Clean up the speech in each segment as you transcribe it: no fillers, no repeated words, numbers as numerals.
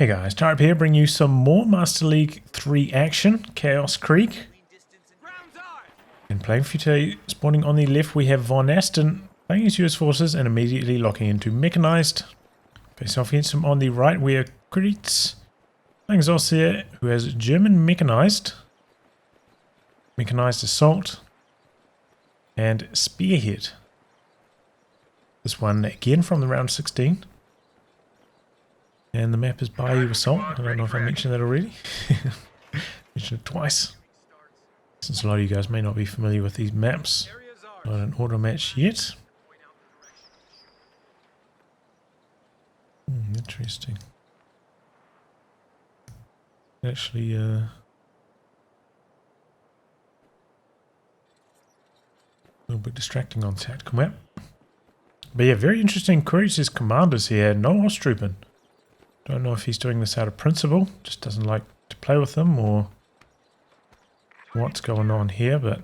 Hey guys, Tarp here, bring you some more Master League 3 action, Chaos Krieg. And playing for today, spawning on the left we have VonAsten playing his US forces and immediately locking into Mechanized. Face off against him on the right we have Quiritz playing Zossier, who has German Mechanized, Mechanized Assault, and Spearhead. This one again from the round 16. And the map is Bayou Assault. I don't know if I mentioned that already. Mentioned it twice. Since a lot of you guys may not be familiar with these maps. Not an auto match yet. Interesting. Actually, a little bit distracting on tactical map. But yeah, very interesting. Quiriz's commanders here. No Osttrooping. Don't know if he's doing this out of principle, just doesn't like to play with them, or what's going on here, but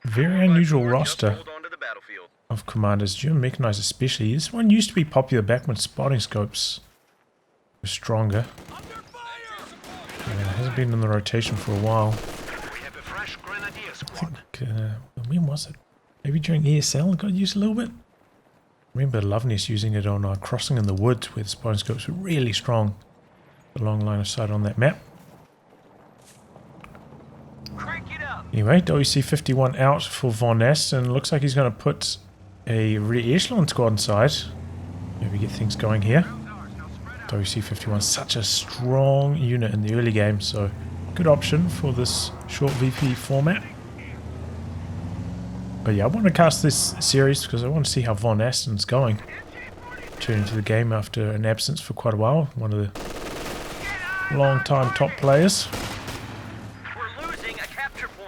very unusual roster of commanders, German Mechanized especially. This one used to be popular back when spotting scopes were stronger. It hasn't been in the rotation for a while. I think, when was it? Maybe during ESL it got used a little bit? I remember Loveness using it on Crossing in the Woods, where the spotting scopes were really strong. The long line of sight on that map. Anyway, WC51 out for VonAsten. Looks like he's going to put a rear echelon squad inside. Maybe get things going here. WC51 is such a strong unit in the early game, so good option for this short VP format. But yeah, I want to cast this series because I want to see how VonAsten's going. Turning to the game after an absence for quite a while. One of the long-time top players.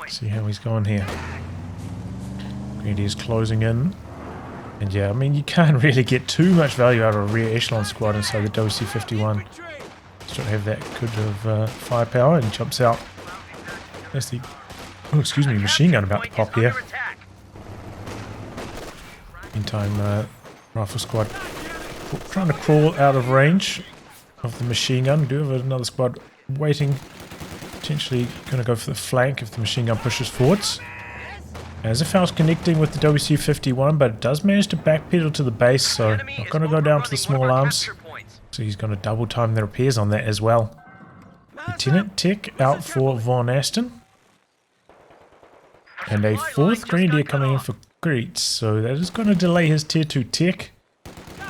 See how he's going here. Grenadier's closing in. And yeah, I mean, you can't really get too much value out of a rear echelon squad inside the WC51. Just don't have that good of firepower, and jumps out. That's the, oh, excuse me, machine gun about to pop here. Meantime, rifle squad trying to crawl out of range of the machine gun. We do have another squad waiting, potentially going to go for the flank if the machine gun pushes forwards. As if I was connecting with the WC51, but it does manage to backpedal to the base, so not going to go down to the small arms. So he's going to double time the repairs on that as well. Lieutenant Tech out for VonAsten. And a fourth Grenadier coming in for Quiritz, so that is going to delay his tier 2 tech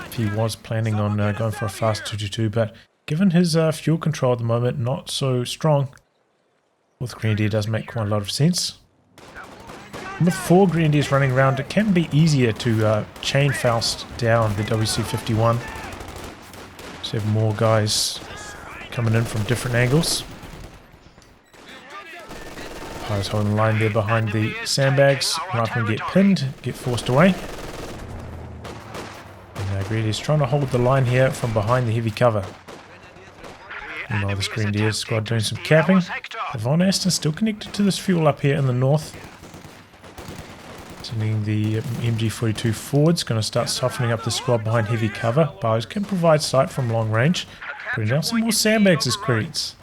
if he was planning on going for a fast 222, but given his fuel control at the moment not so strong, fourth Grenadier does make quite a lot of sense. With 4 Grenadiers running around, it can be easier to chain Faust down the WC51. So have more guys coming in from different angles. I was holding the line there behind the sandbags. Riflemen get pinned, get forced away. And Grenadier's trying to hold the line here from behind the heavy cover. Meanwhile, this Grenadier squad doing some capping. VonAsten still connected to this fuel up here in the north. Sending the MG42 forwards, going to start softening up the squad behind heavy cover. Bows can provide sight from long range. Putting down some more sandbags as Quiritz.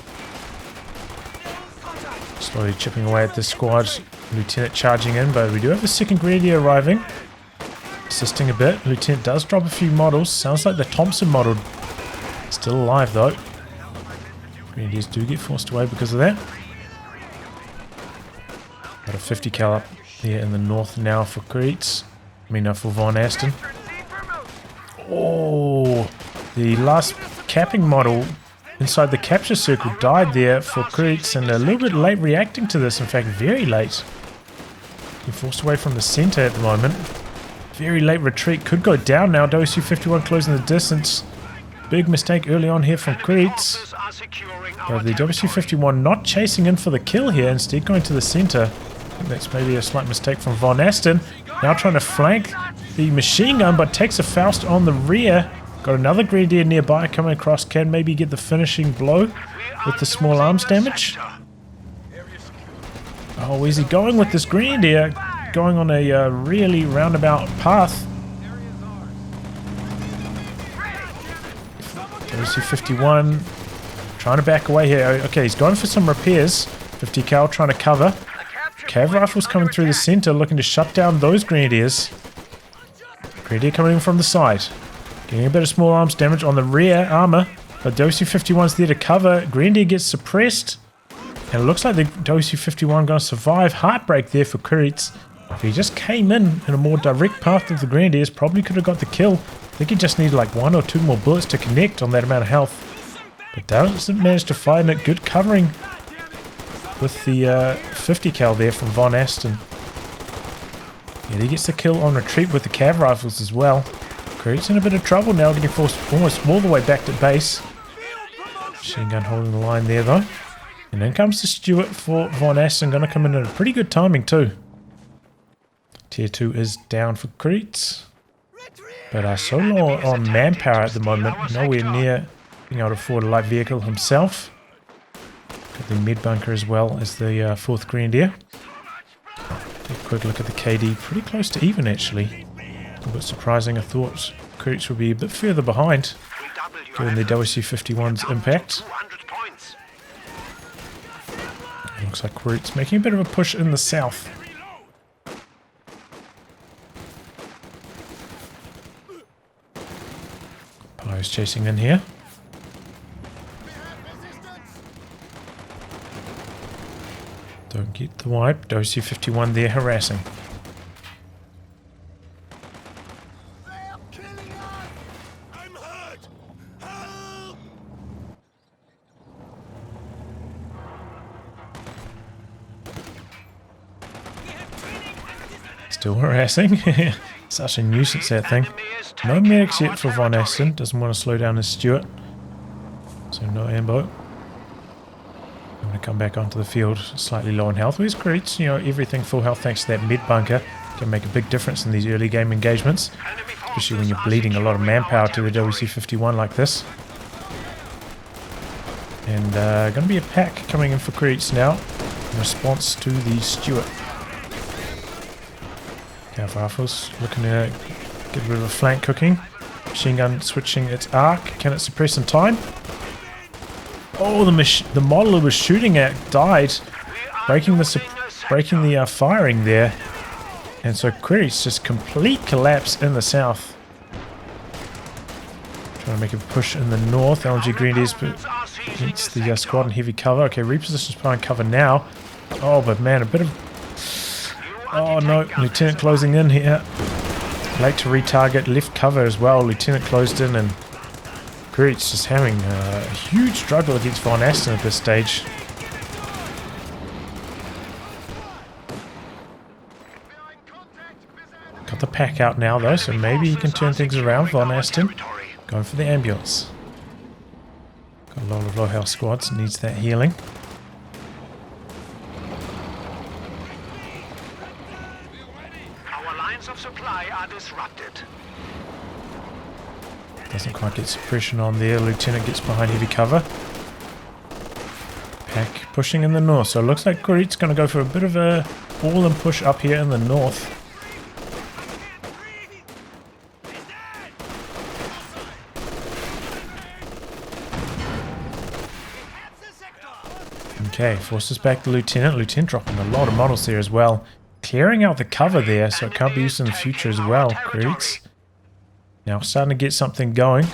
Slowly chipping away at this squad. Lieutenant charging in, but we do have a second Grenadier arriving. Assisting a bit. Lieutenant does drop a few models. Sounds like the Thompson model. Still alive though. Grenadiers do get forced away because of that. Got a 50 cal up here in the north now for Quiritz. I mean, for VonAsten. Oh, the last capping model inside the capture circle died there for Quiritz, and a little bit late reacting to this. In fact, very late. Being forced away from the center at the moment. Very late retreat. Could go down now. WC51 closing the distance. Big mistake early on here from Quiritz. But the WC51 not chasing in for the kill here, instead going to the center. I think that's maybe a slight mistake from VonAsten. Now trying to flank the machine gun, but takes a Faust on the rear. Got another Grenadier nearby coming across. Can maybe get the finishing blow with the small arms damage. Oh, where's he going with this Grenadier? Going on a really roundabout path. WC-51 trying to back away here. Okay, he's going for some repairs. 50 cal trying to cover. Cav rifles coming through the center, looking to shut down those grenadiers. Grenadier coming in from the side. Getting a bit of small arms damage on the rear armor. But WC-51's there to cover. Grenadier gets suppressed. And it looks like the WC-51 going to survive. Heartbreak there for Quiritz. If he just came in a more direct path of the Grenadiers, probably could have got the kill. I think he just needed like 1 or 2 more bullets to connect on that amount of health. But doesn't manage to find it. Good covering with the 50 cal there from VonAsten. Yeah, he gets the kill on retreat with the cav rifles as well. Quiritz in a bit of trouble now, getting forced almost all the way back to base. Machine gun holding the line there though. And then comes the Stewart for VonAsten, going to come in at a pretty good timing too. Tier 2 is down for Quiritz. But so low on manpower at the moment, nowhere near being able to afford a light vehicle himself. Got the mid bunker as well as the 4th Grenadier. Take a quick look at the KD, pretty close to even actually. A little bit surprising, I thought Quiritz would be a bit further behind, given the WC-51's impact. Looks like Quiritz making a bit of a push in the south. Pyro's chasing in here. Don't get the wipe. WC-51 there harassing. Still harassing. Such a nuisance, that thing. No medics yet for VonAsten. Doesn't want to slow down his Stewart. So no ambo. I'm going to come back onto the field slightly low in health. Where's Quiritz? You know, everything full health thanks to that mid bunker. Can make a big difference in these early game engagements. Especially when you're bleeding a lot of manpower to the WC-51 like this. And going to be a pack coming in for Quiritz now. In response to the Stewart. Cav rifles looking to get rid of a flank cooking. Machine gun switching its arc. Can it suppress in time? Oh, the model it was shooting at died, breaking the firing there, and so Quiritz just complete collapse in the south. Trying to make a push in the north. LG Grenadiers against the squad in heavy cover. Okay, repositions behind cover now. Oh, but man, a bit of. Oh no, Lieutenant closing in here. Late to retarget, left cover as well. Lieutenant closed in and Quiritz just having a huge struggle against VonAsten at this stage. Got the pack out now though, so maybe he can turn things around. VonAsten going for the ambulance. Got a lot of low health squads, needs that healing. Of supply are disrupted. Doesn't quite get suppression on there. Lieutenant gets behind heavy cover. Pack pushing in the north. So it looks like Quiritz going to go for a bit of a all-in push up here in the north. Okay, forces back the Lieutenant. Lieutenant dropping a lot of models there as well. Clearing out the cover there, so it can't be used in the future as well. Quiritz now starting to get something going.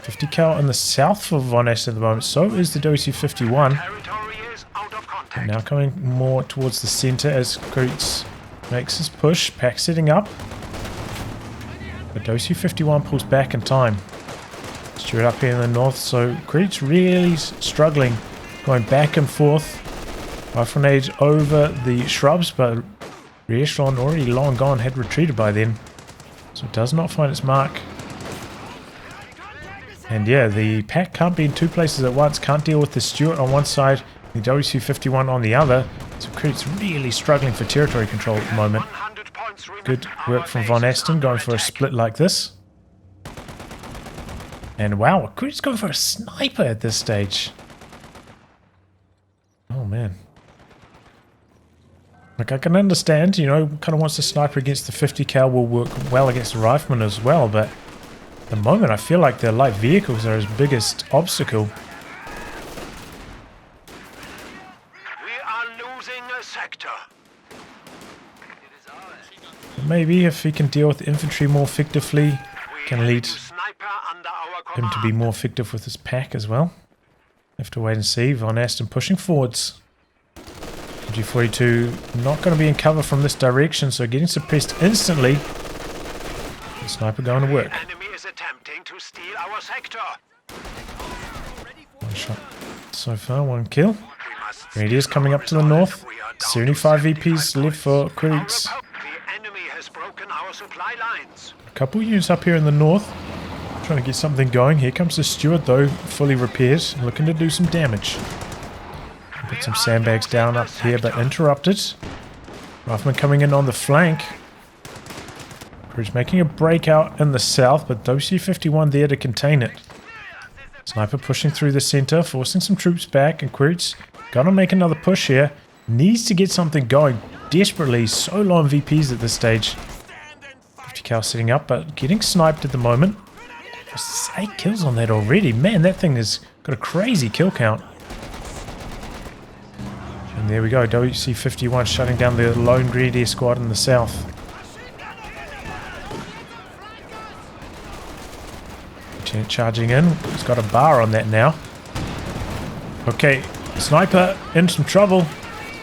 50 cal in the south for VonAsten at the moment. So is the WC-51. And now coming more towards the center as Quiritz makes his push. Pack setting up. But WC-51 pulls back in time. Stewart up here in the north. So Quiritz really struggling, going back and forth. Rifle age over the shrubs, but re-echelon already long gone, had retreated by then. So it does not find its mark. And yeah, the pack can't be in two places at once, can't deal with the Stewart on one side, the WC-51 on the other. So Krieg's really struggling for territory control at the moment. Good work from VonAsten, going for a split like this. And wow, Krieg's going for a sniper at this stage. Oh man. Like, I can understand, you know, kind of wants to sniper against the 50 cal will work well against the rifleman as well, but the moment I feel like their light vehicles are his biggest obstacle. We are losing a sector. Maybe if he can deal with the infantry more effectively, can lead him to be more effective with his pack as well. Have to wait and see. VonAsten pushing forwards. G42 not going to be in cover from this direction, so getting suppressed instantly. The sniper going to work. Enemy is attempting to steal our sector. One shot so far, one kill. Grenadiers coming up to the north. 75 VPs left for Quiritz. The enemy has broken our supply lines. A couple units up here in the north. Trying to get something going. Here comes the Stewart though, fully repaired, looking to do some damage. Put some sandbags down up here, but interrupted. Rifleman coming in on the flank. Crew's making a breakout in the south, but WC-51 there to contain it. Sniper pushing through the center, forcing some troops back, and Quiritz gonna make another push here. Needs to get something going desperately. So low on VPs at this stage. 50 cal sitting up, but getting sniped at the moment. Just 8 kills on that already. Man, that thing has got a crazy kill count. And there we go, WC-51 shutting down the lone Grenadier squad in the south. Lieutenant charging in, he's got a bar on that now. Okay, sniper in some trouble.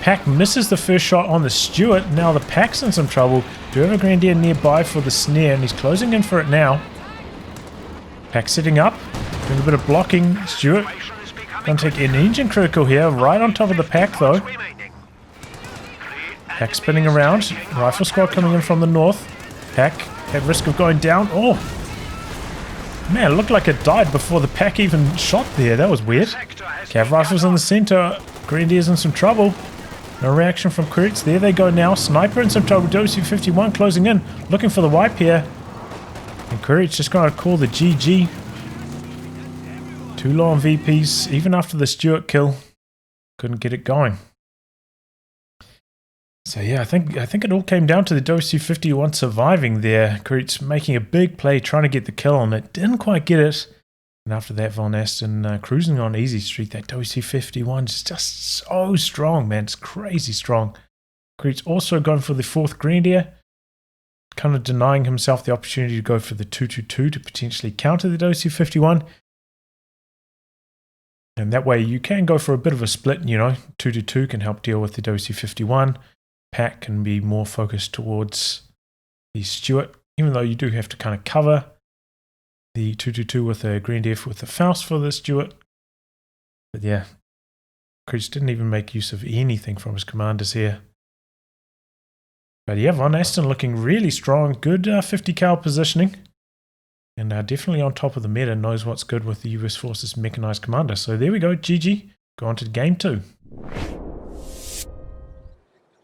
Pack misses the first shot on the Stewart, now the Pack's in some trouble. Do have a Grenadier nearby for the snare, and he's closing in for it now. Pack sitting up, doing a bit of blocking. Stewart gonna take an engine critical here, right on top of the Pack though. Pack spinning around. Rifle squad coming in from the north. Pack at risk of going down. Oh! Man, it looked like it died before the Pack even shot there. That was weird. Cav rifles in the center. Grenadiers in some trouble. No reaction from Quiritz. There they go now. Sniper in some trouble. WC-51 closing in. Looking for the wipe here. And Quiritz just gonna call the GG. Too low on VPs, even after the Stewart kill, couldn't get it going. So yeah, I think it all came down to the WC-51 surviving there. Quiritz making a big play, trying to get the kill on it, didn't quite get it. And after that, VonAsten cruising on easy street. That WC-51 is just so strong, man. It's crazy strong. Quiritz also going for the 4th Grenadier, kind of denying himself the opportunity to go for the 222 to potentially counter the WC-51. And that way you can go for a bit of a split, you know. 222 can help deal with the WC-51. Pack can be more focused towards the Stewart, even though you do have to kind of cover the 222 with a Grenadier with the Faust for the Stewart. But yeah, Quiritz didn't even make use of anything from his commanders here. But yeah, VonAsten looking really strong. Good 50 cal positioning. And definitely on top of the meta, knows what's good with the US Forces Mechanized Commander. So there we go, GG. Go on to game 2.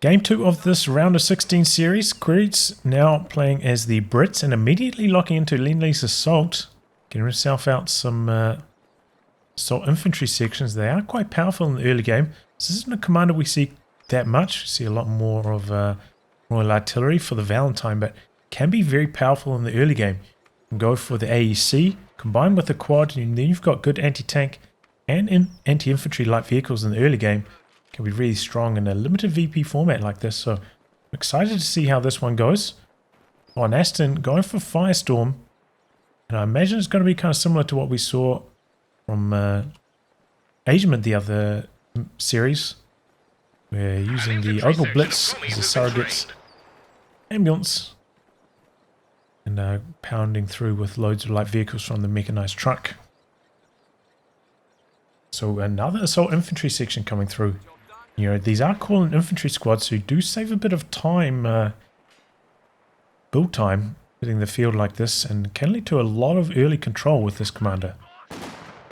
Game 2 of this round of 16 series. Quiritz now playing as the Brits and immediately locking into Lend-Lease Assault. Getting himself out some assault infantry sections. They are quite powerful in the early game. This isn't a commander we see that much. We see a lot more of Royal Artillery for the Valentine, but can be very powerful in the early game. Go for the AEC, combined with the quad, and then you've got good anti-tank and anti-infantry light vehicles in the early game. Can be really strong in a limited VP format like this, so I'm excited to see how this one goes. VonAsten going for Firestorm, and I imagine it's going to be kind of similar to what we saw from Agement the other series. We're using the Opal Blitz as a surrogate ambulance. And pounding through with loads of light vehicles from the mechanized truck. So another assault infantry section coming through. You know, these are called infantry squads, so you do save a bit of time, build time, hitting the field like this, and can lead to a lot of early control with this commander.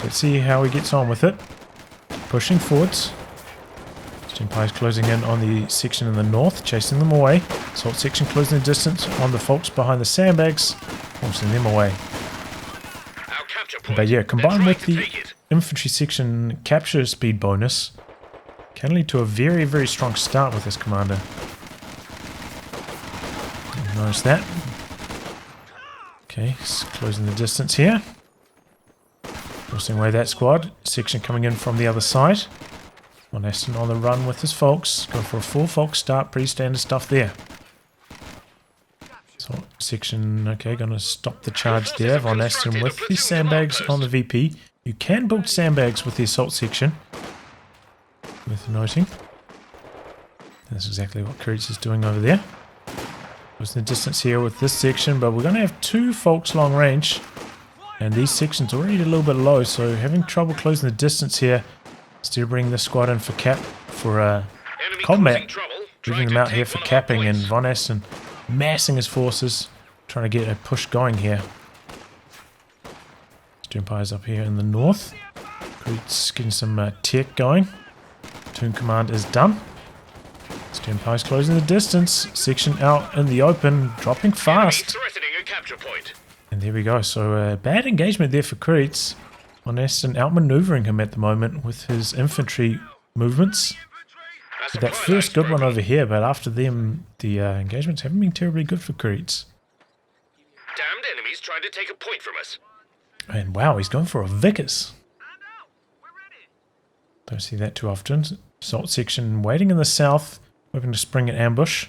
Let's see how he gets on with it. Pushing forwards. Empire's closing in on the section in the north, chasing them away. Assault section closing the distance on the folks behind the sandbags, forcing them away. But yeah, combined with the infantry section capture speed bonus, can lead to a very, very strong start with this commander. Notice that. Okay, closing the distance here. Forcing away that squad. Section coming in from the other side. VonAsten on the run with his folks. Going for a full folks start. Pretty standard stuff there. So section, okay, going to stop the charge there. VonAsten with the sandbags on the VP. You can build sandbags with the assault section. Worth noting. That's exactly what Quiritz is doing over there. There's the distance here with this section, but we're going to have 2 folks long range. And these sections are already a little bit low, so having trouble closing the distance here. Instead of bringing this squad in for combat, moving them out here for capping, and VonAsten massing his forces, trying to get a push going here. Empires up here in the north. Quiritz getting some tech going. Turn command is done. Empire's closing the distance. Section out in the open, dropping fast. And there we go. So bad engagement there for Quiritz. VonAsten outmaneuvering him at the moment with his infantry movements. So that first good one over here, but after them, the engagements haven't been terribly good for Quiritz. Damned enemies trying to take a point from us. And wow, he's going for a Vickers. Don't see that too often. Assault section waiting in the south, hoping to spring an ambush.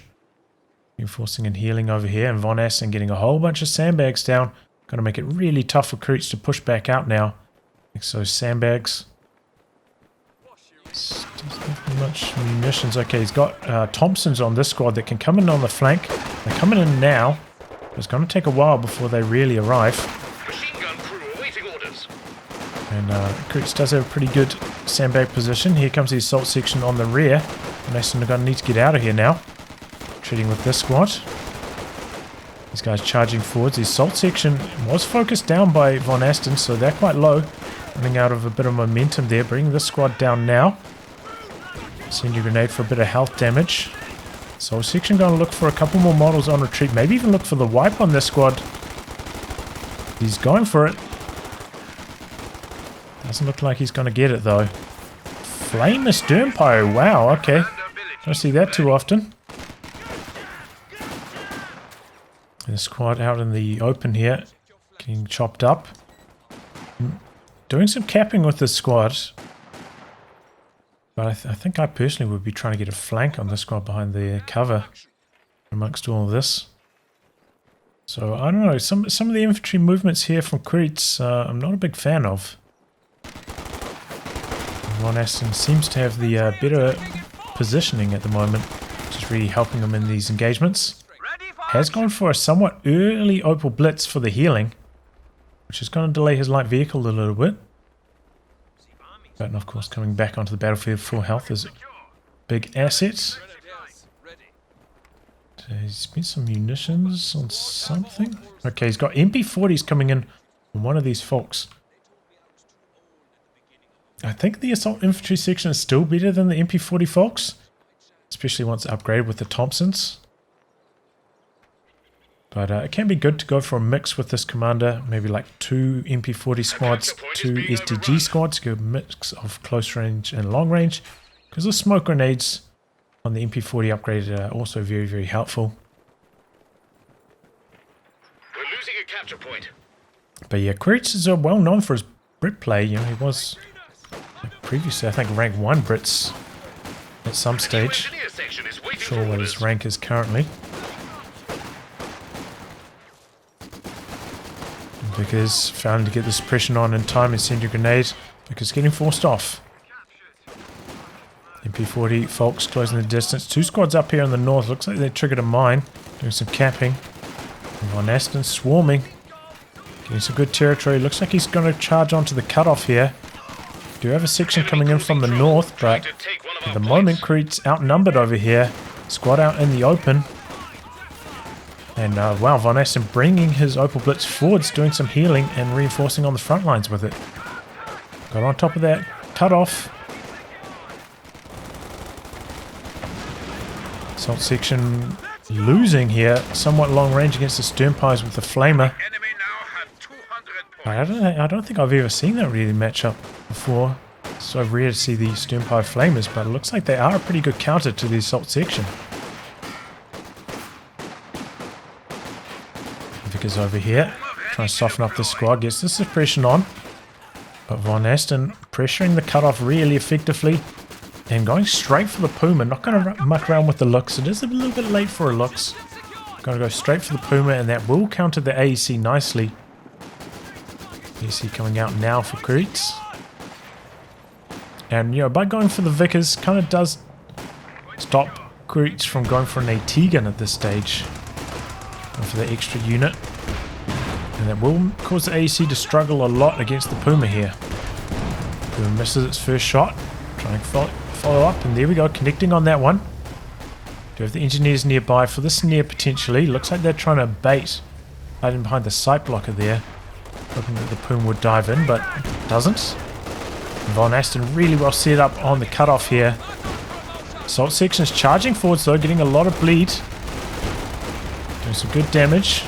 Reinforcing and healing over here, and VonAsten getting a whole bunch of sandbags down. Going to make it really tough for Quiritz to push back out now. So sandbags. Doesn't have much munitions. Okay, he's got Thompsons on this squad that can come in on the flank. They're coming in now. It's going to take a while before they really arrive. And Quiritz does have a pretty good sandbag position. Here comes the assault section on the rear. VonAsten are going to need to get out of here now. Treating with this squad. These guys charging forwards. The assault section was focused down by VonAsten, so they're quite low. Running out of a bit of momentum there. Bringing this squad down now. Send your grenade for a bit of health damage. Assault section going to look for a couple more models on retreat. Maybe even look for the wipe on this squad. He's going for it. Doesn't look like he's going to get it though. Flame Sternpyre. Wow, okay. Don't see that too often. And the squad out in the open here. Getting chopped up. Doing some capping with this squad. But I think I personally would be trying to get a flank on this squad behind the cover. Amongst all of this. So I don't know. Some of the infantry movements here from Quiritz I'm not a big fan of. VonAsten seems to have the better positioning at the moment, which is really helping him in these engagements. Has gone for a somewhat early Opal Blitz for the healing, which is going to delay his light vehicle a little bit. But of course, coming back onto the battlefield full health is a big asset. He's spent some munitions on something. Okay, he's got MP40s coming in on one of these folks. I think the assault infantry section is still better than the MP40 folks, especially once upgraded with the Thompsons. But it can be good to go for a mix with this commander, maybe like 2 MP40 squads, 2 SDG squads, get a mix of close range and long range, because the smoke grenades on the MP40 upgrade are also very, very helpful. We're losing a capture point. But yeah, Quiritz is well known for his Brit play. You know, he was previously, I think, rank 1 Brits at some stage. Not sure what his rank is currently. Because failing to get the suppression on in time and send your grenade. Because getting forced off. MP40 folks closing the distance. 2 squads up here in the north. Looks like they triggered a mine. Doing some capping. VonAsten swarming. Getting some good territory. Looks like he's going to charge onto the cutoff here. Do have a section coming in from the north, but at the moment Quiritz outnumbered over here. Squad out in the open. And wow, VonAsten bringing his Opal Blitz forwards, doing some healing and reinforcing on the front lines with it. Got on top of that cutoff. Assault section losing here. Somewhat long range against the Sternpyres with the Flamer. I don't think I've ever seen that really match up before. It's so rare to see the Sternpyre Flamers, but it looks like they are a pretty good counter to the assault section. Vickers over here. Trying to soften up the squad, gets the suppression on. But VonAsten pressuring the cutoff really effectively. And going straight for the Puma, not going to muck around with the looks. It is a little bit late for a looks. Going to go straight for the Puma, and that will counter the AEC nicely. AEC coming out now for Quiritz. And, you know, by going for the Vickers, kind of does stop Quiritz from going for an AT gun at this stage. Going for the extra unit. And that will cause the AEC to struggle a lot against the Puma here. Puma misses its first shot. Trying to follow up, and there we go, connecting on that one. Do have the engineers nearby for the snare potentially. Looks like they're trying to bait hiding behind the sight blocker there, hoping that the Puma would dive in, but doesn't. VonAsten really well set up on the cutoff here. Assault section's charging forwards though, getting a lot of bleed. Doing some good damage.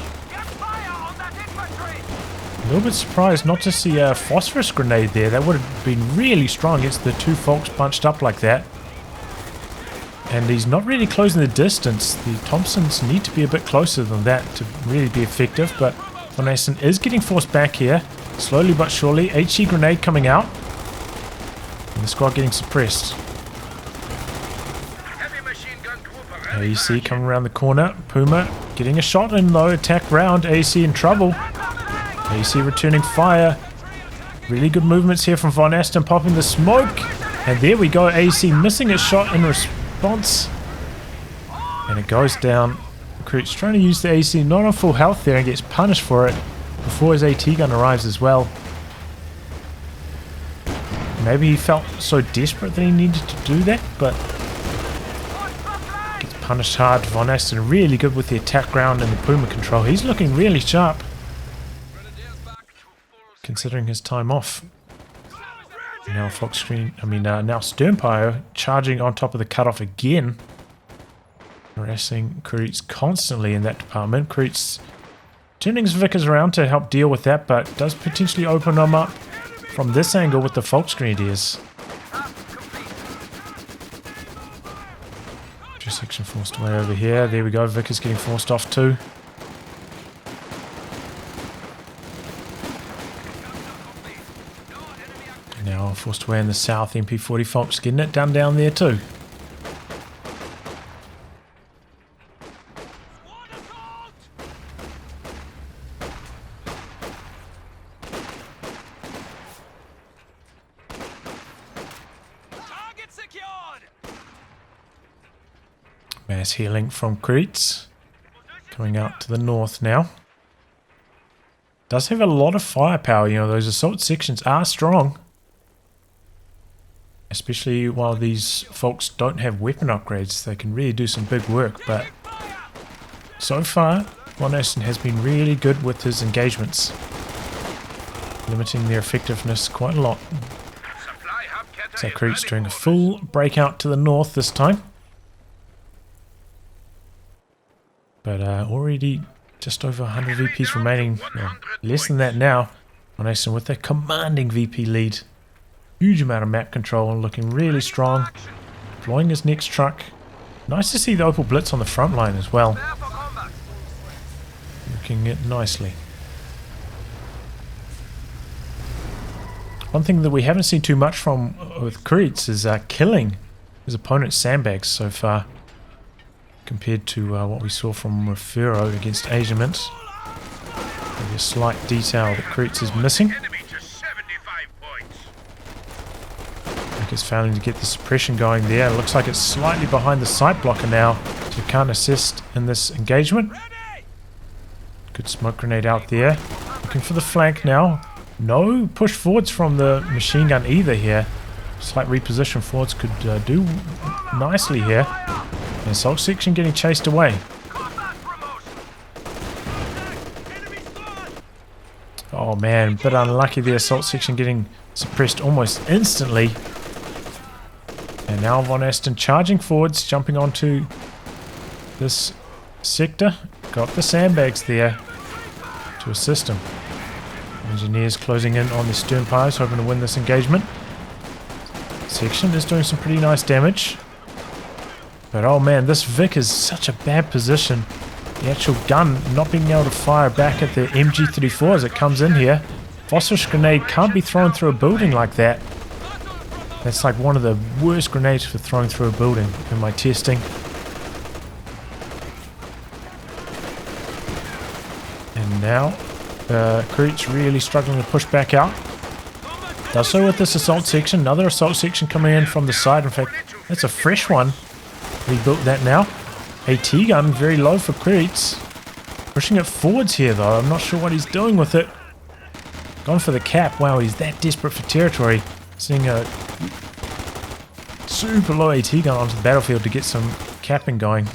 A little bit surprised not to see a phosphorus grenade there. That would have been really strong against the two folks bunched up like that. And he's not really closing the distance. The Thompsons need to be a bit closer than that to really be effective. But VonAsten is getting forced back here. Slowly but surely. HE grenade coming out. And the squad getting suppressed. AEC coming around the corner. Puma getting a shot in though. Attack round. AEC in trouble. AEC returning fire. Really good movements here from VonAsten, popping the smoke. And there we go. AEC missing a shot in response. And it goes down. Quiritz trying to use the AEC not on full health there and gets punished for it before his AT gun arrives as well. Maybe he felt so desperate that he needed to do that, but gets punished hard. VonAsten really good with the attack ground and the Puma control. He's looking really sharp, considering his time off. Now now Sternpire charging on top of the cutoff again. Harassing Quiritz constantly in that department. Quiritz turning his Vickers around to help deal with that, but does potentially open them up from this angle with the Volksgrenadiers. Section forced away over here. There we go. Vickers getting forced off too. Now forced away in the south. MP40 Folks getting it done down there too. Mass healing from Quiritz. Coming out to the north now. Does have a lot of firepower, you know, those assault sections are strong. Especially while these folks don't have weapon upgrades, they can really do some big work, but so far, VonAsten has been really good with his engagements, limiting their effectiveness quite a lot. So Quiritz doing a full breakout to the north this time. But already just over 100 VPs remaining, well, less than that now. VonAsten with a commanding VP lead. Huge amount of map control and looking really strong. Deploying his next truck. Nice to see the Opel Blitz on the front line as well. Looking it nicely. One thing that we haven't seen too much from with Quiritz is killing his opponent's sandbags so far, compared to what we saw from Refero against Asiamint. Maybe a slight detail that Quiritz is missing. Is failing to get the suppression going there. It looks like it's slightly behind the sight blocker now, so can't assist in this engagement. Good smoke grenade out there. Looking for the flank now. No push forwards from the machine gun either here. Slight reposition forwards could do nicely here. And assault section getting chased away. Oh man, a bit unlucky the assault section getting suppressed almost instantly. And now VonAsten charging forwards, jumping onto this sector. Got the sandbags there to assist him. Engineers closing in on the Sternpires, hoping to win this engagement. Section is doing some pretty nice damage. But oh man, this Vic is such a bad position. the actual gun not being able to fire back at the MG34 as it comes in here. Phosphorus grenade can't be thrown through a building like that. That's like one of the worst grenades for throwing through a building in my testing. And now Quiritz really struggling to push back out. Does so with this assault section. Another assault section coming in from the side. In fact, that's a fresh one. Rebuilt that now. AT gun very low for Quiritz. Pushing it forwards here though. I'm not sure what he's doing with it. Gone for the cap. Wow, he's that desperate for territory. Seeing a super low AT gun onto the battlefield to get some capping going.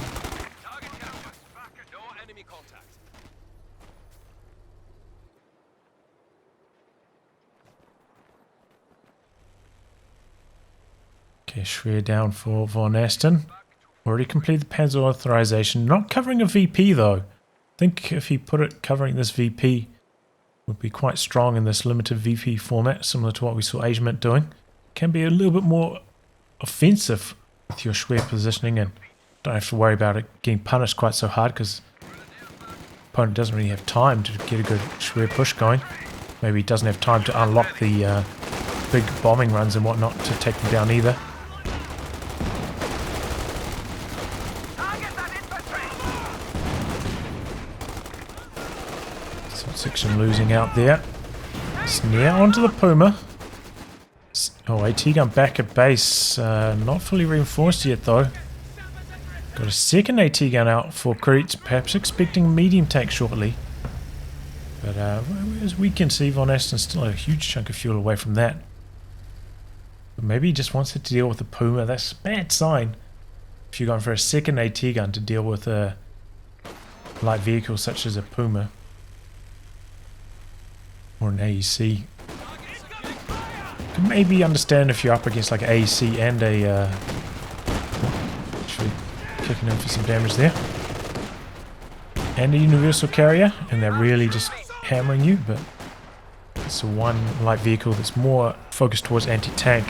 Okay, Schwer down for VonAsten. Already completed the Panzer authorization. Not covering a VP though. I think if he put it covering this VP would be quite strong in this limited VP format, similar to what we saw Asiamint doing. Can be a little bit more offensive with your Schwer positioning and don't have to worry about it getting punished quite so hard because the opponent doesn't really have time to get a good Schwer push going. Maybe he doesn't have time to unlock the big bombing runs and whatnot to take them down either. Section losing out there. Snare onto the Puma. Oh, AT gun back at base. Not fully reinforced yet though. Got a second AT gun out for Quiritz. Perhaps expecting medium tank shortly. But as we can see, VonAsten's still a huge chunk of fuel away from that. But maybe he just wants to deal with the Puma. That's a bad sign. If you're going for a second AT gun to deal with a light vehicle such as a Puma. Or an AEC. Can maybe understand if you're up against like an AEC and a actually kicking in for some damage there. And a universal carrier, and they're really just hammering you, but it's a one light vehicle that's more focused towards anti-tank.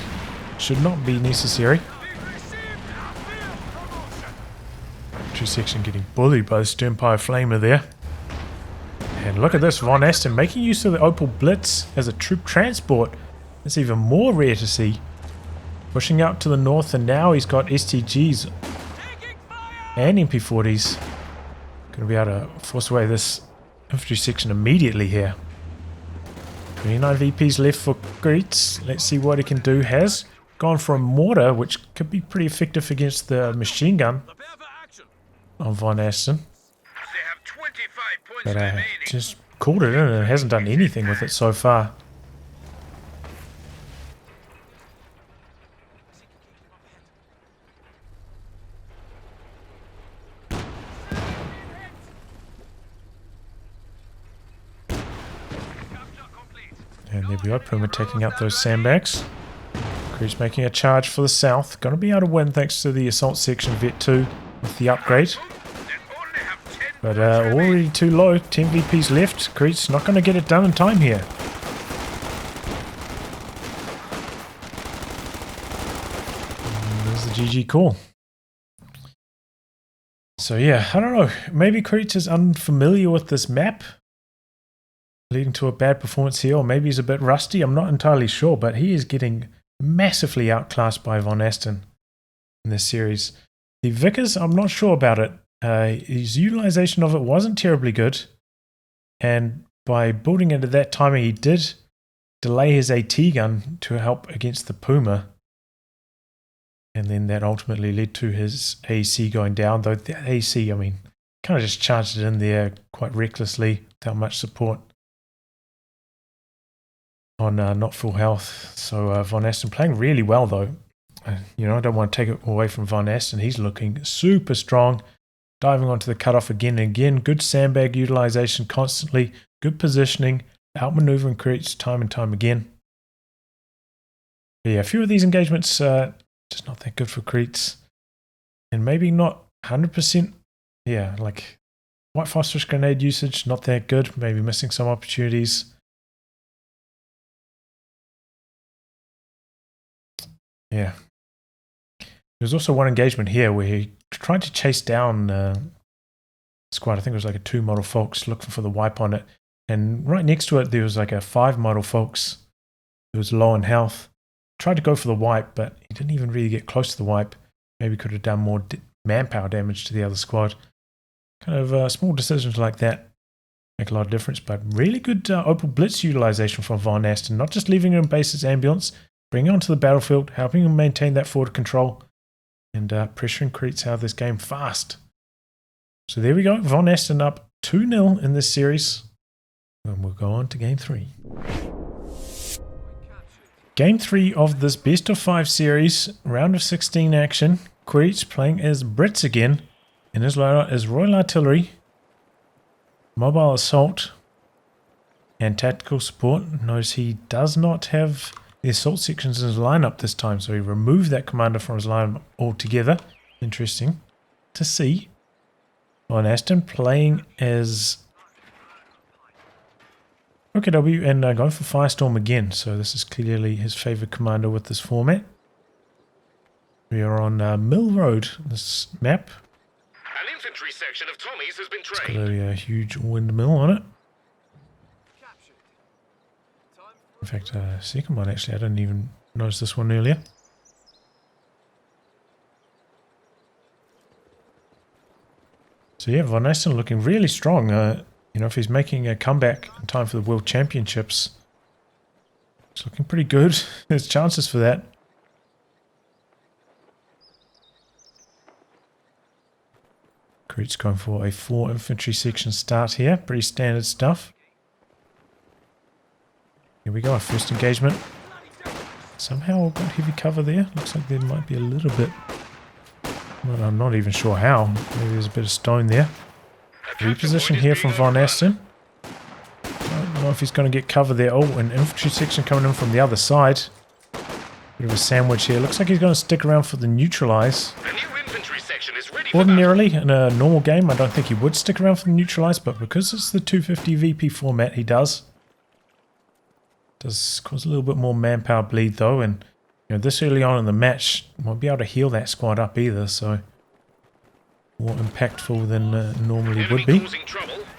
Should not be necessary. Two section getting bullied by the Sternpire Flamer there. And look at this, VonAsten making use of the Opel Blitz as a troop transport. It's even more rare to see. Pushing out to the north, and now he's got STGs and MP40s. Going to be able to force away this infantry section immediately here. 29 VPs left for Quiritz. Let's see what he can do. Has gone for a mortar, which could be pretty effective against the machine gun on VonAsten. But just called it in and hasn't done anything with it so far. And there we go, Puma taking out those sandbags. Quiritz making a charge for the south. Going to be able to win thanks to the assault section Vet 2 with the upgrade. But already too low, 10 VPs left. Quiritz not going to get it done in time here. And there's the GG call. So yeah, I don't know. Maybe Quiritz is unfamiliar with this map, leading to a bad performance here, or maybe he's a bit rusty. I'm not entirely sure, but he is getting massively outclassed by VonAsten in this series. The Vickers, I'm not sure about it. His utilization of it wasn't terribly good, and by building into that timing, he did delay his AT gun to help against the Puma, and then that ultimately led to his AC going down. Though the AC, I mean, kind of just charged it in there quite recklessly without much support on not full health. So VonAsten playing really well though. You know, I don't want to take it away from VonAsten. He's looking super strong. Diving onto the cutoff again and again. Good sandbag utilization constantly. Good positioning. Outmaneuvering Quiritz time and time again. But yeah, a few of these engagements just not that good for Quiritz. And maybe not 100%. Yeah, like white phosphorus grenade usage, not that good. Maybe missing some opportunities. Yeah. There's also one engagement here where he tried to chase down squad. I think it was like a 2 model Folks looking for the wipe on it. And right next to it, there was like a 5 model Folks. It was low in health. Tried to go for the wipe, but he didn't even really get close to the wipe. Maybe could have done more manpower damage to the other squad. Kind of small decisions like that make a lot of difference, but really good Opal Blitz utilization from VonAsten. Not just leaving him in base's ambulance, bringing him onto the battlefield, helping him maintain that forward control, and pressuring Quiritz out of this game fast. So there we go, VonAsten up 2-0 in this series, and we'll go on to Game 3. Game 3 of this best of 5 series, round of 16 action. Quiritz playing as Brits again, and his loadout is Royal Artillery, Mobile Assault, and Tactical Support. Notice he does not have the assault sections in his lineup this time, so he removed that commander from his lineup altogether. Interesting to see. VonAsten playing as OKW and going for Firestorm again, so this is clearly his favorite commander with this format. We are on Mill Road, this map. An infantry section of Tommies has been It's got trained. a huge windmill on it. In fact, second one actually, I didn't even notice this one earlier. So yeah, VonAsten looking really strong. You know, if he's making a comeback in time for the World Championships, it's looking pretty good. There's chances for that. Quiritz going for a 4 infantry section start here. Pretty standard stuff. Here we go, our first engagement. Somehow got heavy cover there. Looks like there might be a little bit. Well, I'm not even sure how. Maybe there's a bit of stone there. Reposition here from VonAsten. Don't know if he's going to get cover there. Oh, an infantry section coming in from the other side. Bit of a sandwich here. Looks like he's going to stick around for the neutralize. A new infantry section is ready for Ordinarily, in a normal game, I don't think he would stick around for the neutralize, but because it's the 250 VP format, he does. Does cause a little bit more manpower bleed though, and you know, this early on in the match won't be able to heal that squad up either, so more impactful than normally would be.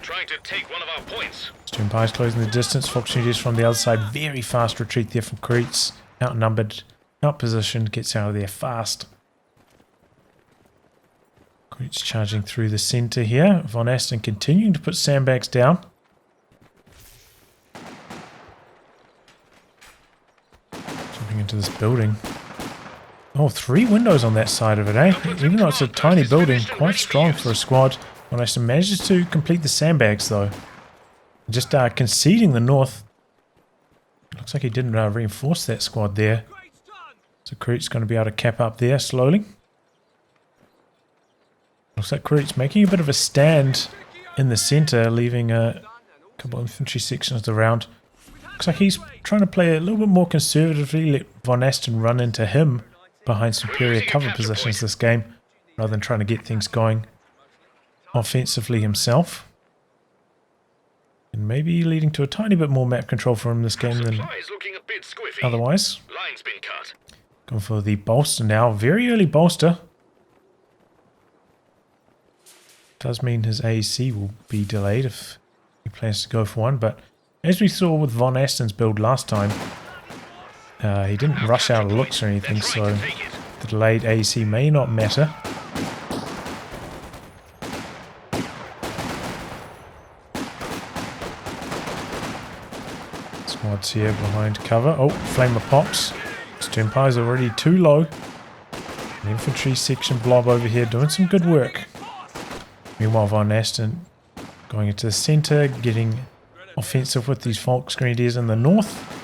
Trying to take one of our points. Stern Pies closing the distance. Fox News from the other side. Very fast retreat there from Quiritz. Outnumbered, outpositioned, gets out of there fast. Quiritz charging through the centre here. VonAsten continuing to put sandbags down. Jumping into this building. Oh, 3 windows on that side of it, eh? Even though it's a tiny building, quite strong for a squad. VonAsten manages to complete the sandbags though. Just conceding the north. Looks like he didn't reinforce that squad there. So Quiritz going to be able to cap up there slowly. Looks like Quiritz making a bit of a stand in the centre, leaving a couple of infantry sections around. Looks like he's trying to play a little bit more conservatively, let VonAsten run into him behind superior cover positions this game, rather than trying to get things going offensively himself. And maybe leading to a tiny bit more map control for him this game than otherwise. Line's been cut. Going for the bolster now. Very early bolster. Does mean his AEC will be delayed if he plans to go for one. But as we saw with VonAsten's build last time, he didn't rush out of looks or anything, so the delayed AEC may not matter. Squads here behind cover. Oh, Flamer pops. Stern Pies already too low. An infantry section blob over here doing some good work. Meanwhile, VonAsten going into the centre, getting offensive with these Volks Grenadiers in the north.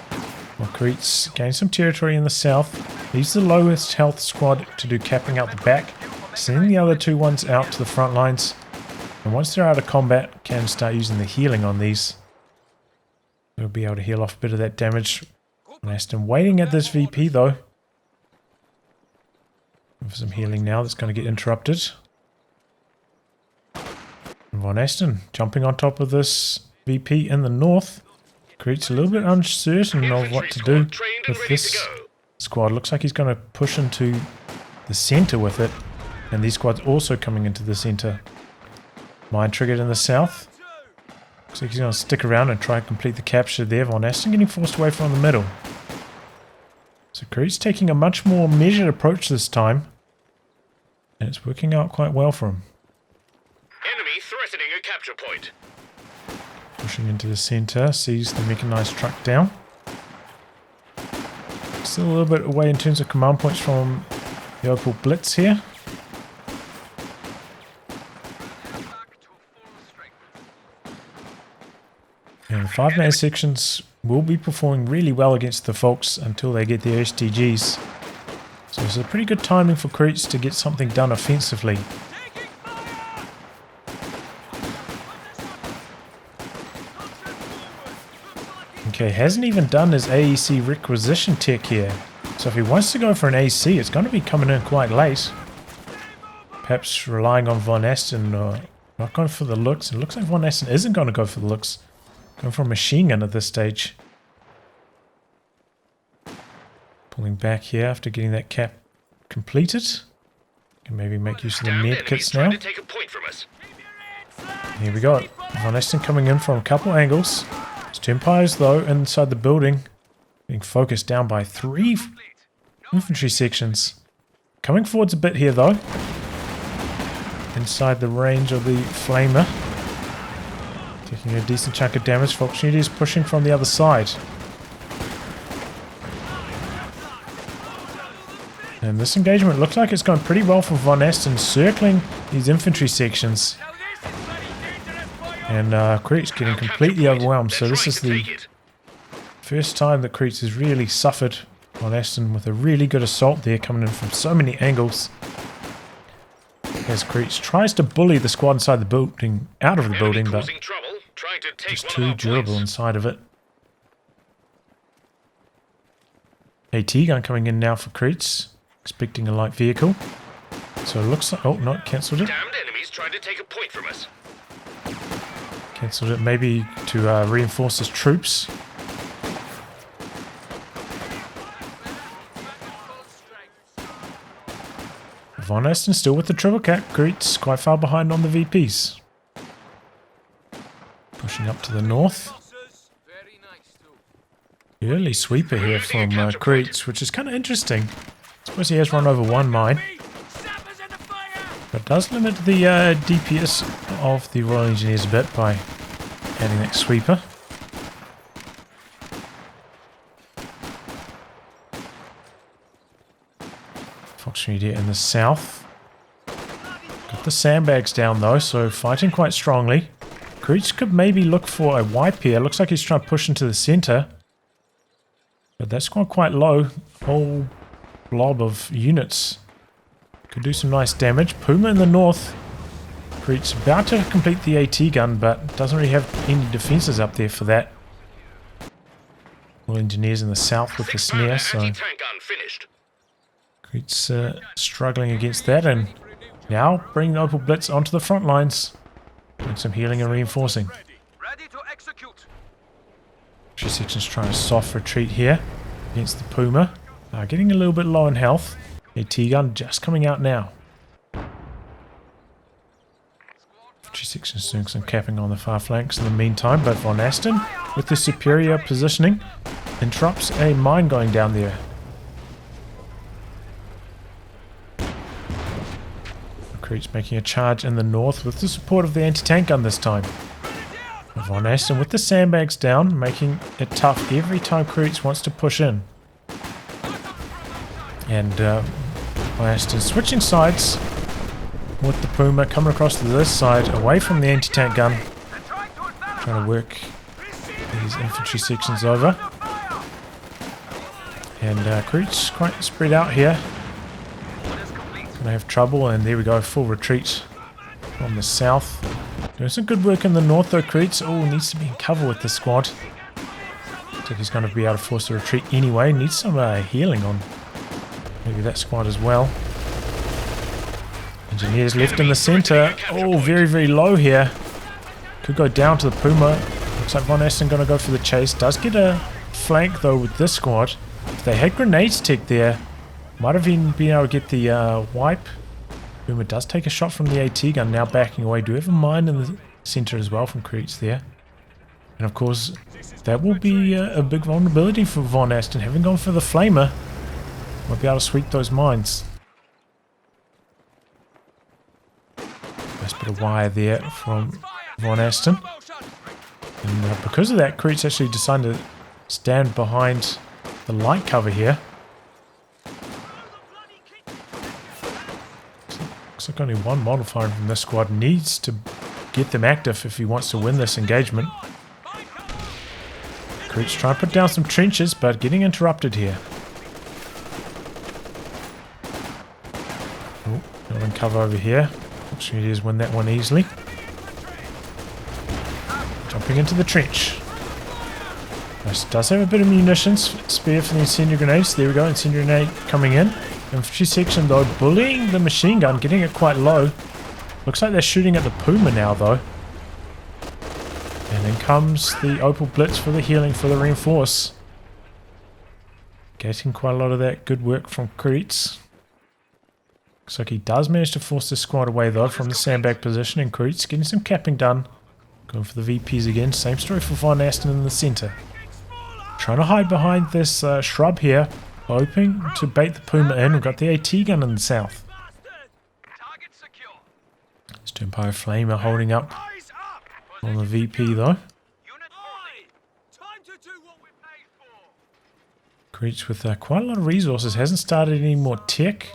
While Quiritz gains some territory in the south. Leaves the lowest health squad to do capping out the back. Sending the other 2 ones out to the front lines. And once they're out of combat, can start using the healing on these. They'll be able to heal off a bit of that damage. VonAsten waiting at this VP though. For some healing now that's going to get interrupted. And VonAsten jumping on top of this VP in the north. Quiritz a little bit uncertain of what to do with this squad. Looks like he's going to push into the centre with it. And these squads also coming into the centre. Mine triggered in the south. Looks like he's going to stick around and try and complete the capture there. VonAsten getting forced away from the middle. So Krieg's taking a much more measured approach this time. And it's working out quite well for him. Enemy threatening a capture point. Pushing into the center, sees the mechanized truck down. Still a little bit away in terms of command points from the Opel Blitz here. And the 5-man sections will be performing really well against the Volks until they get their STGs. So it's a pretty good timing for Quiritz to get something done offensively. Okay, hasn't even done his AEC requisition tech here. So if he wants to go for an AC, it's going to be coming in quite late. Perhaps relying on VonAsten or not going for the looks. It looks like VonAsten isn't going to go for the looks. Going for a machine gun at this stage. Pulling back here after getting that cap completed. Can maybe make use of the med kits now. Here we go. VonAsten coming in from a couple angles. His Empires though inside the building. Being focused down by 3 infantry sections. Coming forwards a bit here though. Inside the range of the flamer. Taking a decent chunk of damage. Volkswagen is pushing from the other side. And this engagement looks like it's going pretty well for VonAsten, circling these infantry sections. And Quiritz getting completely overwhelmed. So this is the first time that Quiritz has really suffered. VonAsten with a really good assault there, coming in from so many angles. As Quiritz tries to bully the squad inside the building, out of the building, but it's too durable inside of it. AT gun coming in now for Quiritz, expecting a light vehicle. So it looks like, oh, not cancelled it. Damned enemies trying to take a point from us. Cancelled it maybe to reinforce his troops. VonAsten still with the triple cap. Quiritz quite far behind on the VPs. Pushing up to the north. Early sweeper here from Quiritz, which is kind of interesting. I suppose he has run over one mine. But does limit the DPS of the Royal Engineers a bit by adding that sweeper. Foxtrot here in the south. Got the sandbags down though, so fighting quite strongly. Quiritz could maybe look for a wipe here. Looks like he's trying to push into the center. But that's gone quite low. Whole blob of units. Could do some nice damage. Puma in the north. Quiritz about to complete the AT gun, but doesn't really have any defenses up there for that. Well, engineers in the south with the snare, so Quiritz struggling against that, and now bringing the Opel Blitz onto the front lines. Doing some healing and reinforcing. Infantry section's trying a soft retreat here against the Puma. Getting a little bit low in health. AT gun just coming out now. Infantry section's doing some capping on the far flanks in the meantime, but VonAsten, with the superior positioning, interrupts a mine going down there. Quiritz making a charge in the north with the support of the anti-tank gun this time. VonAsten with the sandbags down, making it tough every time Quiritz wants to push in. And VonAsten switching sides with the Puma, coming across to this side, away from the anti-tank gun. Trying to work these infantry sections over. And Quiritz quite spread out here. Gonna have trouble, and there we go, full retreat from the south. Doing some good work in the north though. Quiritz needs to be in cover with the squad. Looks like he's going to be able to force a retreat anyway. Needs some healing on maybe that squad as well. Engineers left in the center. Very, very low here. Could go down to the Puma. Looks like VonAsten going to go for the chase. Does get a flank though with this squad. If they had grenades tech there, might have even been able to get the wipe. Puma does take a shot from the AT gun, now backing away. Do have a mine in the center as well from Quiritz there. And of course, that will be a big vulnerability for VonAsten. Having gone for the flamer, might be able to sweep those mines. Nice bit of wire there from VonAsten. And because of that, Quiritz actually decided to stand behind the light cover here. Looks like only one model firing from this squad. Needs to get them active if he wants to win this engagement. Quiritz trying to put down some trenches, but getting interrupted here. Oh, not in cover over here. Opportunity to win that one easily. Jumping into the trench. This does have a bit of munitions. Spare for the incendiary grenades. There we go, incendiary grenade coming in. Infantry section though, bullying the machine gun, getting it quite low. Looks like they're shooting at the Puma now though. And then comes the Opal Blitz for the healing, for the reinforce. Getting quite a lot of that good work from Quiritz. Looks like he does manage to force the squad away though from the sandbag position, and Quiritz getting some capping done. Going for the VPs again. Same story for VonAsten in the center. Trying to hide behind this shrub here. Hoping to bait the Puma in. We've got the AT gun in the south. Sternpire Flamer holding up on the VP though. Quiritz with quite a lot of resources. Hasn't started any more tech.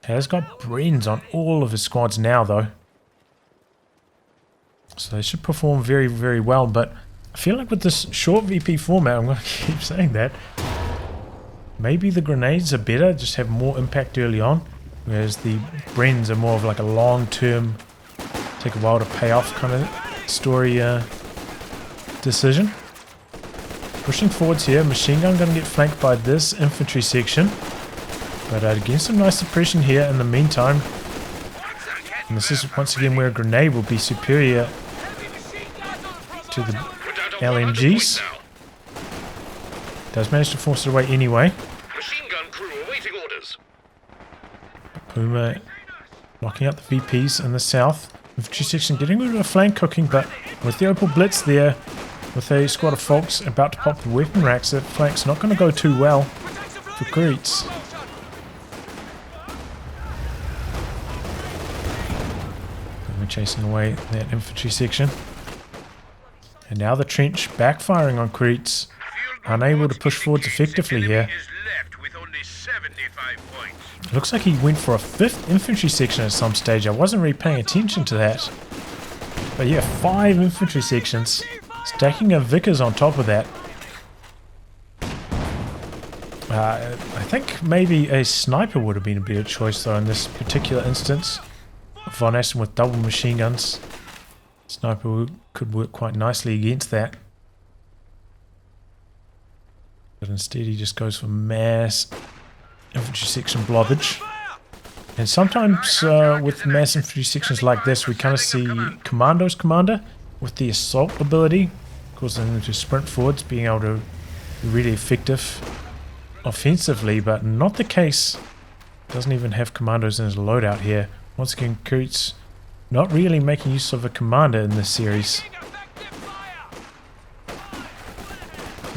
Has got Brens on all of his squads now though. So they should perform very, very well. But I feel like with this short VP format, I'm going to keep saying that, maybe the grenades are better, just have more impact early on. Whereas the Brens are more of like a long-term, take a while to pay off kind of story decision. Pushing forwards here. Machine gun going to get flanked by this infantry section. But getting some nice suppression here in the meantime. And this is once again where a grenade will be superior to the LMGs. Does manage to force it away anyway. Machine gun crew awaiting orders. Puma knocking out the VPs in the south. Infantry section getting a bit of a flank cooking, but with the Opal Blitz there, with a squad of folks about to pop the weapon racks, that flank's not going to go too well for Quiritz. And we're chasing away that infantry section. And now the trench backfiring on Quiritz. Unable to push forwards effectively here. Looks like he went for a 5th infantry section at some stage. I wasn't really paying attention to that. But yeah, 5 infantry sections. Stacking a Vickers on top of that. I think maybe a sniper would have been a better choice though in this particular instance. VonAsten with double machine guns. Sniper could work quite nicely against that. But instead he just goes for mass infantry section blobbage. And sometimes with mass infantry sections like this, we kind of see Commando's commander with the assault ability, causing them to sprint forwards, being able to be really effective offensively, but not the case. Doesn't even have commandos in his loadout here. Once again, Quiritz not really making use of a commander in this series.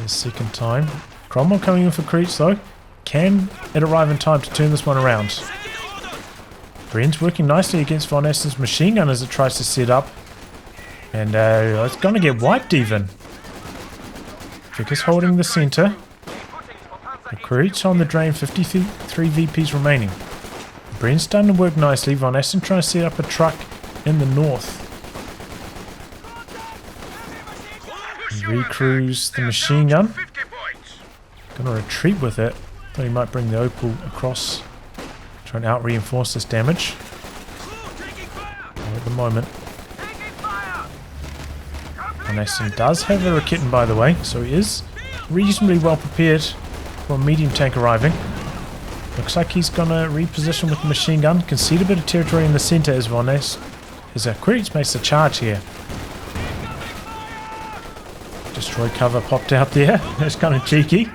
The second time. Cromwell coming in for Quiritz though. Can it arrive in time to turn this one around? Bren's working nicely against VonAsten's machine gun as it tries to set up. And it's going to get wiped even. Vickers holding the center. Quiritz on the drain, 53 VPs remaining. Bren's starting to work nicely. VonAsten trying to set up a truck in the north. Recruits the machine gun. Gonna retreat with it. Thought he might bring the Opal across. Try and out reinforce this damage. Not at the moment. VonAsten does have a Raketen by the way, so he is reasonably well prepared for a medium tank arriving. Looks like he's gonna reposition with the machine gun. Concede a bit of territory in the center as VonAsten. As Quiritz makes the charge here. Destroy cover popped out there. That's kind of cheeky.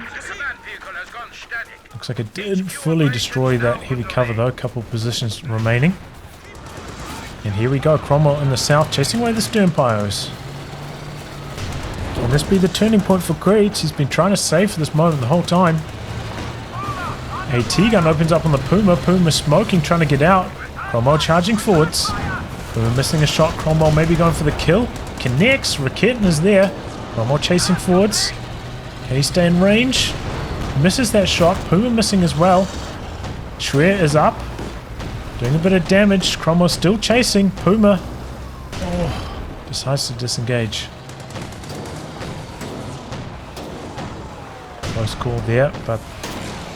Looks like it did fully destroy that heavy cover though. A couple of positions remaining. And here we go, Cromwell in the south chasing away the stern pyros. Can this be the turning point for Quiritz? He's been trying to save for this moment the whole time. A T-gun opens up on the Puma. Puma smoking, trying to get out. Cromwell charging forwards. Puma missing a shot. Cromwell maybe going for the kill. Connects. Raketen is there. Cromwell chasing forwards. Can he stay in range? Misses that shot. Puma missing as well. Schwer is up. Doing a bit of damage. Cromwell still chasing. Puma decides to disengage. Close call there, but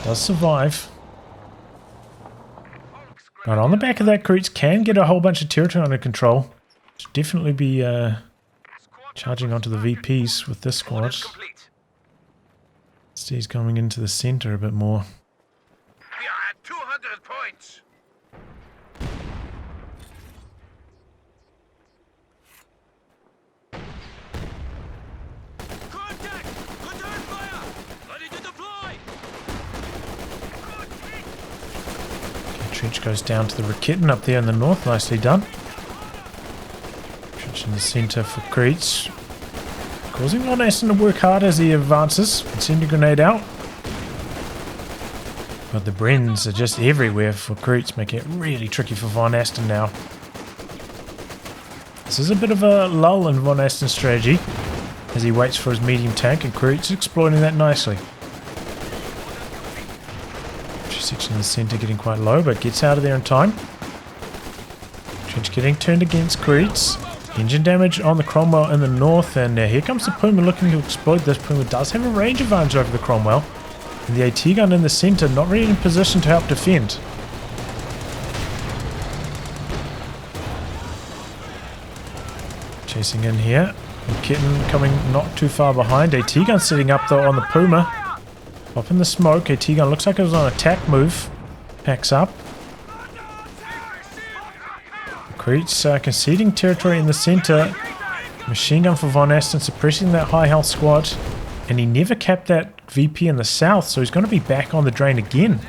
does survive. Right, on the back of that, Quiritz can get a whole bunch of territory under control. Should definitely be charging onto the VPs with this squad. Steve's coming into the center a bit more. We are at 200 points. Contact! Return fire! Ready to deploy! Okay, Trench goes down to the Raketen up there in the north. Nicely done. Trench in the center for Quiritz. Causing VonAsten to work hard as he advances. Send a grenade out. But the Brens are just everywhere for Quiritz, making it really tricky for VonAsten now. This is a bit of a lull in VonAsten's strategy as he waits for his medium tank, and Quiritz exploiting that nicely. Section in the center getting quite low, but gets out of there in time. Trench getting turned against Quiritz. Engine damage on the Cromwell in the north, and here comes the Puma looking to exploit this. Puma does have a range advantage over the Cromwell. And the AT gun in the center not really in position to help defend. Chasing in here. Kitten coming not too far behind. AT gun sitting up though on the Puma. Up in the smoke. AT gun looks like it was on attack move. Packs up. Quiritz conceding territory in the center. Machine gun for VonAsten suppressing that high health squad. And he never capped that VP in the south, so he's going to be back on the drain again.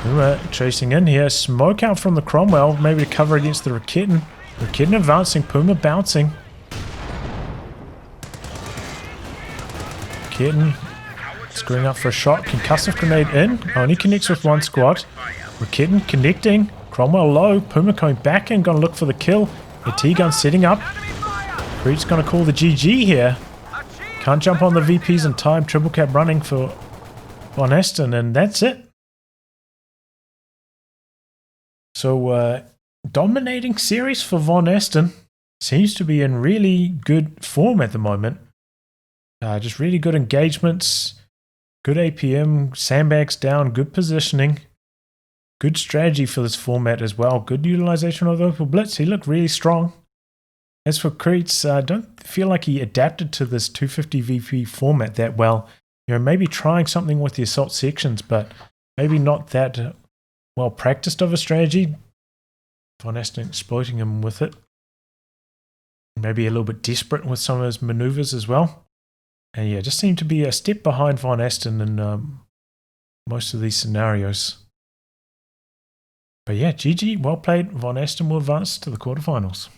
Puma chasing in here. Smoke out from the Cromwell, maybe to cover against the Raketen. Raketen advancing, Puma bouncing. Raketen screwing up for a shot. Concussive grenade in. Only connects with one squad. Raketen connecting. Cromwell low. Puma coming back in. Going to look for the kill. The T-gun setting up. Quiritz going to call the GG here. Can't jump on the VPs in time. Triple cap running for VonAsten, and that's it. So, dominating series for VonAsten. Seems to be in really good form at the moment. Just really good engagements. Good APM. Sandbags down. Good positioning. Good strategy for this format as well. Good utilization of the local blitz. He looked really strong. As for Quiritz, I don't feel like he adapted to this 250 VP format that well. You know, maybe trying something with the assault sections, but maybe not that well practiced of a strategy. VonAsten exploiting him with it. Maybe a little bit desperate with some of his maneuvers as well. And yeah, just seemed to be a step behind VonAsten in most of these scenarios. But yeah, GG, well played. VonAsten will advance to the quarterfinals.